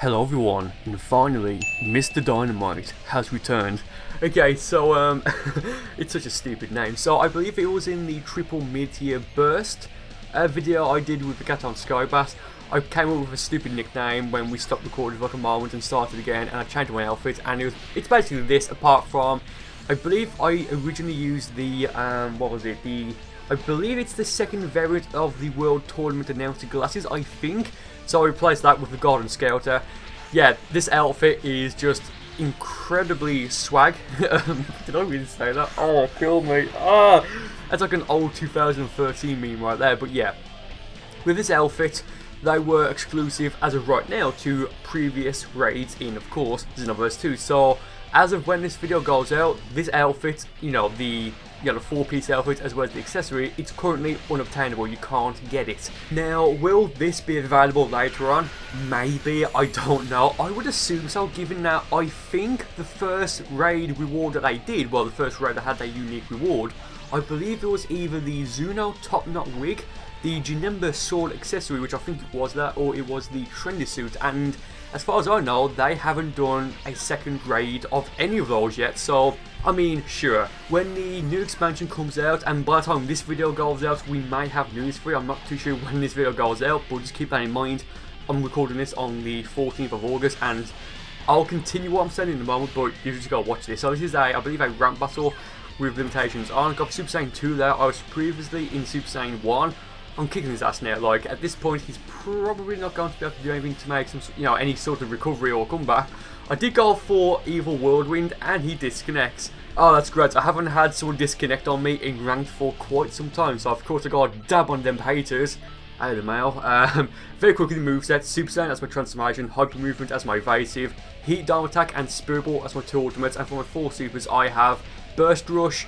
Hello everyone, and finally, Mr. Dynamite has returned. Okay, so, it's such a stupid name. So, I believe it was in the triple mid-year burst video I did with the cat on Skybass. I came up with a stupid nickname when we stopped recording for like a moment and started again, and I changed my outfit, and it's basically this, apart from, I believe I originally used the, what was it, I believe it's the second variant of the World Tournament announcer glasses, I think. So I replaced that with the Garden Scouter. Yeah, this outfit is just incredibly swag. Did I really say that? Oh, kill me. Ah, that's like an old 2013 meme right there. But yeah, with this outfit, they were exclusive as of right now to previous raids in, of course, Xenoverse 2. So as of when this video goes out, this outfit, the 4-piece outfit as well as the accessory, it's currently unobtainable. You can't get it. Now, will this be available later on? Maybe, I don't know. I would assume so, given that I think the first raid reward that they did, well, the first raid that had that unique reward, I believe it was either the Zuno top knot wig, the Xenoverse sword accessory, which I think it was that, or it was the trendy suit, and as far as I know, they haven't done a second raid of any of those yet. So, I mean, sure, when the new expansion comes out, and by the time this video goes out, we may have news for you. I'm not too sure when this video goes out, but just keep that in mind. I'm recording this on the 14th of August, and I'll continue what I'm saying in a moment, but you just gotta watch this. So this is I believe, a ramp battle with limitations on. I've got Super Saiyan 2 there. I was previously in Super Saiyan 1. I'm kicking his ass now. Like, at this point, he's probably not going to be able to do anything to make some, any sort of recovery or comeback. I did go for Evil Whirlwind, and he disconnects. Oh, that's great. I haven't had someone disconnect on me in ranked for quite some time, so of course I got to dab on them haters. Out of the mail. Very quickly, the moveset. Super Saiyan as my transformation, Hyper Movement as my evasive, Heat Dome Attack, and Spirit Ball as my two ultimates. And for my 4 supers, I have Burst Rush,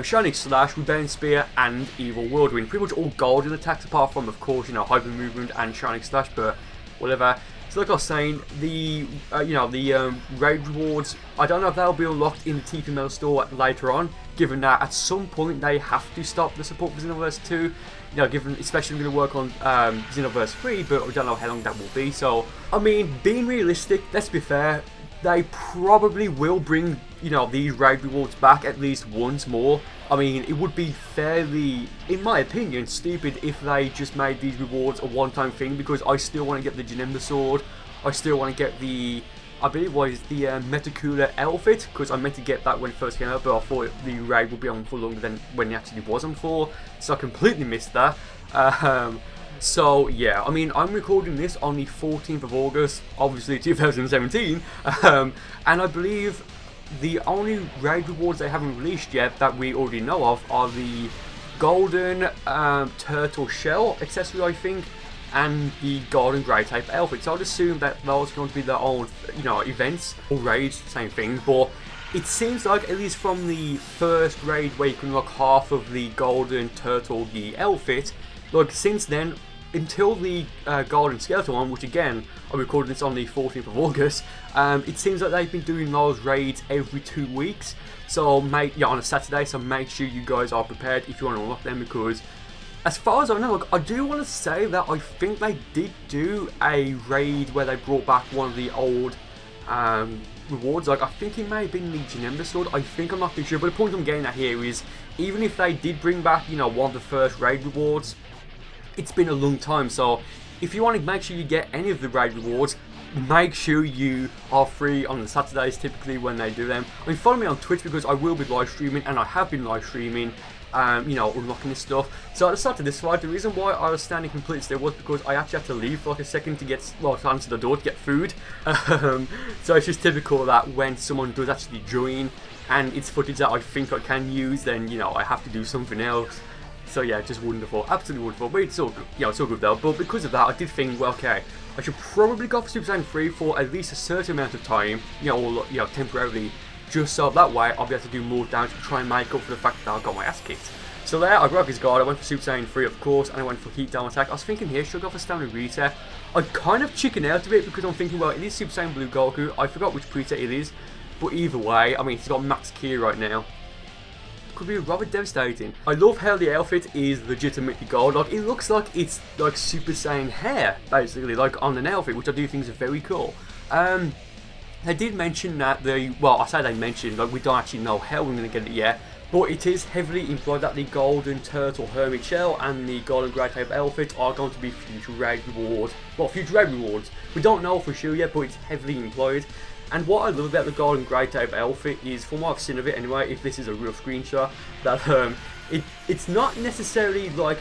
Shining Slash, Rebellion Spear, and Evil Whirlwind. Pretty much all golden attacks, apart from, of course, Hyper Movement and Shining Slash, but whatever. So like I was saying, the raid rewards, I don't know if they'll be unlocked in the TPML store later on, given that at some point they have to stop the support for Xenoverse 2, given, especially going to work on Xenoverse 3, but I don't know how long that will be. So, I mean, being realistic, let's be fair, they probably will bring, these raid rewards back at least once more. I mean, it would be fairly, in my opinion, stupid if they just made these rewards a one-time thing, because I still want to get the Xenoverse sword. I still want to get the, I believe it was the Metacooler outfit, because I meant to get that when it first came out, but I thought the raid would be on for longer than when it actually was on for, so I completely missed that. So yeah, I mean, I'm recording this on the 14th of August, obviously 2017, and I believe the only raid rewards they haven't released yet that we already know of are the golden turtle shell accessory, I think, and the golden grey tape outfit. So I'd assume that those are going to be their own, events or raids, same thing. But it seems like, at least from the first raid where you can unlock half of the golden turtle outfit, like since then, until the Golden Skeleton one, which again, I'm recording this on the 14th of August, it seems like they've been doing those raids every 2 weeks. So, on a Saturday, so make sure you guys are prepared if you want to unlock them, because as far as I know, I do want to say that I think they did do a raid where they brought back one of the old rewards. Like, I think it may have been the Xenoverse sword. I think, I'm not too sure, but the point I'm getting at here is, even if they did bring back, one of the first raid rewards, it's been a long time. So if you want to make sure you get any of the raid rewards, make sure you are free on the Saturdays, typically, when they do them. I mean, follow me on Twitch, because I will be live streaming, and I have been live streaming, unlocking this stuff. So at the start of this slide, the reason why I was standing completely still was because I actually had to leave for like a second to get, to answer the door to get food. So it's just typical that when someone does actually join, and it's footage that I think I can use, then, I have to do something else. So yeah, just wonderful, absolutely wonderful. But it's all good, it's all good though. But because of that, I did think, well, okay, I should probably go for Super Saiyan 3 for at least a certain amount of time, or temporarily, just so that way I'll be able to do more damage to try and make up for the fact that I got my ass kicked. So there, I broke his guard. I went for Super Saiyan 3, of course, and I went for Heat Dome Attack. I was thinking here, should I go for Stamina Reset? I kind of chicken out of it, because I'm thinking, well, it is Super Saiyan Blue Goku. I forgot which preset it is, but either way, I mean, he's got max Ki right now. could be rather devastating. I love how the outfit is legitimately gold. Like, it looks like it's like Super Saiyan hair, basically, like on an outfit, which I do think is very cool. They did mention that well, I say they mentioned, like we don't actually know how we're going to get it yet, but it is heavily implied that the golden turtle hermit shell and the golden grey tape outfit are going to be future raid rewards. Well, future raid rewards. We don't know for sure yet, but it's heavily implied. And what I love about the golden grey tape outfit is, from what I've seen of it anyway, if this is a real screenshot, that it's not necessarily like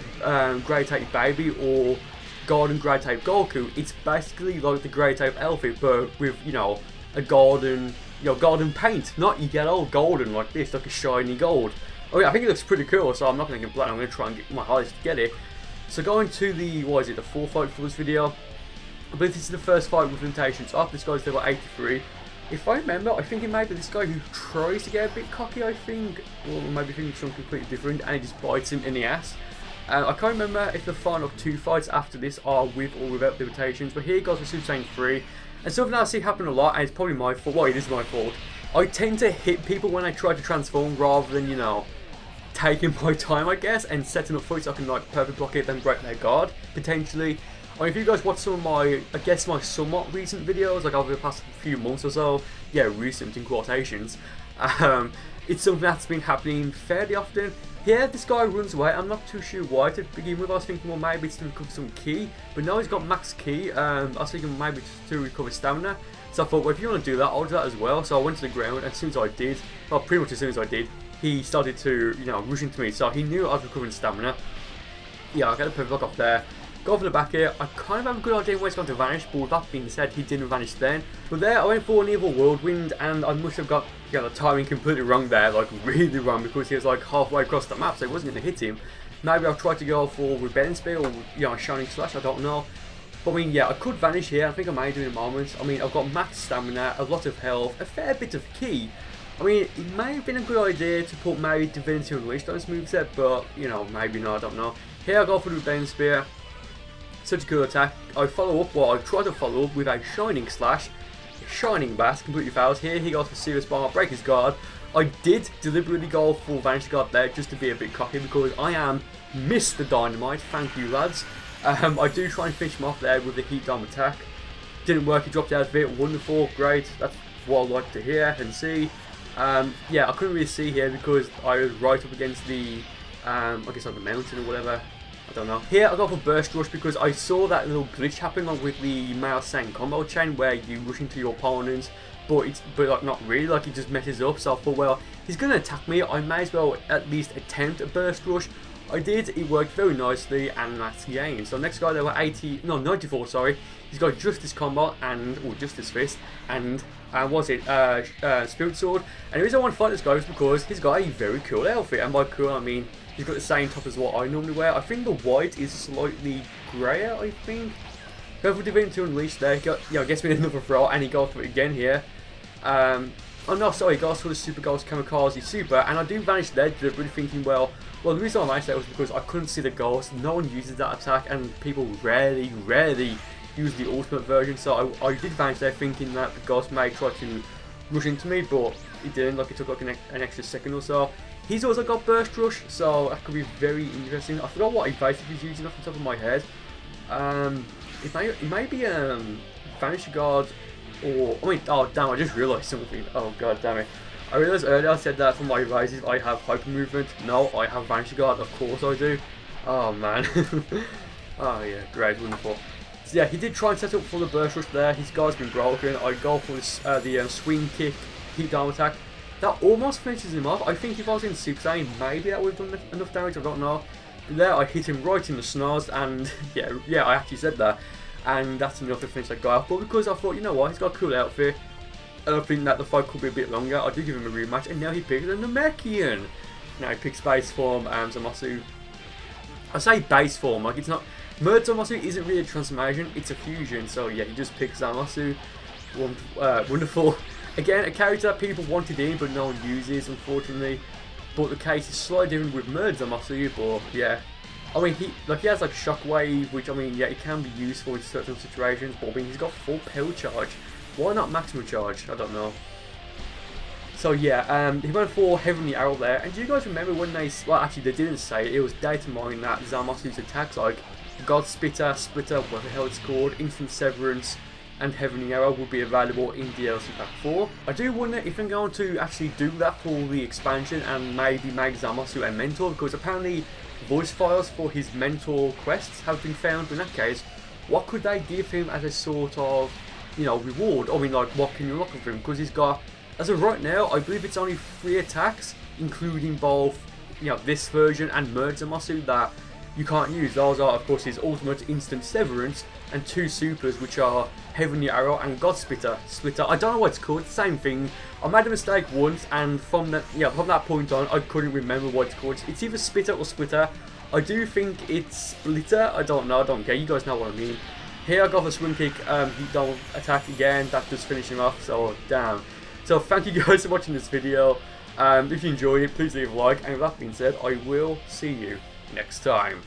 grey tape baby or golden grey tape Goku. It's basically like the grey tape outfit, but with, you know, a golden, golden paint, not yellow, golden like this, like a shiny gold. Oh yeah, I think it looks pretty cool, so I'm not going to complain. I'm going to try and get my hardest to get it. So going to the, the full fight for this video. I believe this is the first fight with limitations up. This guy's level 83. If I remember, I think it might be this guy who tries to get a bit cocky, I think. Or maybe thinking something completely different, and he just bites him in the ass. I can't remember if the final 2 fights after this are with or without limitations, but here he goes for Super Saiyan 3. And something that I see happen a lot, and it's probably my fault, well, it is my fault. I tend to hit people when I try to transform rather than, you know, taking my time, I guess, and setting up fights so I can, like, perfect block it, then break their guard, potentially. I mean, if you guys watch some of my, I guess, my somewhat recent videos, like over the past few months or so, yeah, recent in quotations, it's something that's been happening fairly often. Here, this guy runs away. I'm not too sure why to begin with. I was thinking, well, maybe it's to recover some ki, but no, he's got max ki. I was thinking maybe just to recover stamina. So I thought, well, if you want to do that, I'll do that as well. So I went to the ground, and as soon as I did, well, pretty much as soon as I did, he started to, you know, rush into me. So he knew I was recovering stamina. Yeah, I got a perfect block up there. Go for the back here. I kind of have a good idea where it's going to vanish, but with that being said, he didn't vanish then. But there, I went for an evil whirlwind, and I must have got the timing completely wrong there, like really wrong, because he was like halfway across the map, so it wasn't going to hit him. Maybe I'll try to go for Rebellion Spear or, you know, Shining Slash, I don't know. But I mean, yeah, I could vanish here. I think I may do in a moment. I mean, I've got max stamina, a lot of health, a fair bit of ki. I mean, it may have been a good idea to put maybe Divinity Unleashed on this moveset, but, you know, maybe not, I don't know. Here I go for the Rebellion Spear. Such a good attack. I follow up, well, I try to follow up with a Shining Slash. A Shining Blast, completely fails. Here he goes for Serious Bomb, break his guard. I did deliberately go for Vanish Guard there just to be a bit cocky because I am Mr. Dynamite. Thank you, lads. I do try and finish him off there with the Heat Dome attack. Didn't work, he dropped out of it. Wonderful, great. That's what I like to hear and see. Yeah, I couldn't really see here because I was right up against the, I guess like the mountain or whatever. I don't know. Here I go for Burst Rush because I saw that little glitch happening on with the Mao Sang combo chain where you rush into your opponents, but like not really, like it just messes up. So I thought, well, he's gonna attack me, I may as well at least attempt a Burst Rush. I did, it worked very nicely, and that's the game. So next guy, there were 94, sorry. He's got Justice Combo and, or Justice Fist, and what's it, Spirit Sword. And the reason I want to fight this guy is because he's got a very cool outfit, and by cool I mean he's got the same top as what I normally wear. I think the white is slightly grayer, I think. Go for Divinity Unleashed there, gets me another throw, and he goes for it again here. Oh no, sorry, he goes for the Super Ghost Kamikaze Super, and I do vanish there, deliberately thinking, well, the reason I vanished there was because I couldn't see the ghost. No one uses that attack, and people rarely use the ultimate version, so I did vanish there thinking that the ghost may try to rush into me, but he didn't, like it took like an extra second or so. He's also got Burst Rush, so that could be very interesting. I forgot what evasive he's using off the top of my head. It may be Vanish Guard, or I mean, oh damn! I just realised something. Oh god damn it! I realised earlier I said that for my evasive I have Hyper Movement. No, I have Vanish Guard. Of course I do. Oh man. Oh yeah, great, wonderful. So yeah, he did try and set up for the Burst Rush there. His guard's been broken. I go for this, the Swing Kick, Heat Dome attack. That almost finishes him off. I think if I was in Super Saiyan, maybe that would have done enough damage, I don't know. But there, I hit him right in the snars, and yeah, I actually said that. And that's enough to finish that guy off. But because I thought, you know what, he's got a cool outfit, and I think that the fight could be a bit longer, I do give him a rematch, and now he picks a Namekian. Now he picks base form, Zamasu. I say base form, like it's not... Merge Zamasu isn't really a transformation, it's a fusion, so yeah, he just picks Zamasu. Wonderful. Again, a character that people wanted in, but no one uses, unfortunately. But the case is slightly different with Merge Zamasu, but yeah. I mean, he has like Shockwave, which I mean, yeah, it can be useful in certain situations, but I mean, he's got full power charge. Why not maximum charge? I don't know. So yeah, he went for Heavenly Arrow there, and do you guys remember when they, well actually they didn't say it, it was Dynamite that Zamasu's attacks like God Splitter, whatever the hell it's called, Instant Severance, and Heavenly Arrow will be available in DLC Pack 4. I do wonder if I'm going to actually do that for the expansion and maybe make Zamasu a mentor, because apparently voice files for his mentor quests have been found. In that case, what could they give him as a sort of, you know, reward? I mean, like, what can you look for him? Because he's got, as of right now, I believe it's only 3 attacks, including both, you know, this version and Merge Zamasu that you can't use. Those are, of course, his ultimate Instant Severance and 2 supers, which are Heavenly Arrow and God Splitter. I don't know what it's called. Same thing. I made a mistake once, and from that, from that point on, I couldn't remember what it's called. It's either Spitter or Splitter. I do think it's Splitter. I don't know. I don't care. You guys know what I mean. Here I got the swing kick. He don't attack again. That does finish him off. So damn. So thank you guys for watching this video. If you enjoyed it, please leave a like. And with that being said, I will see you next time.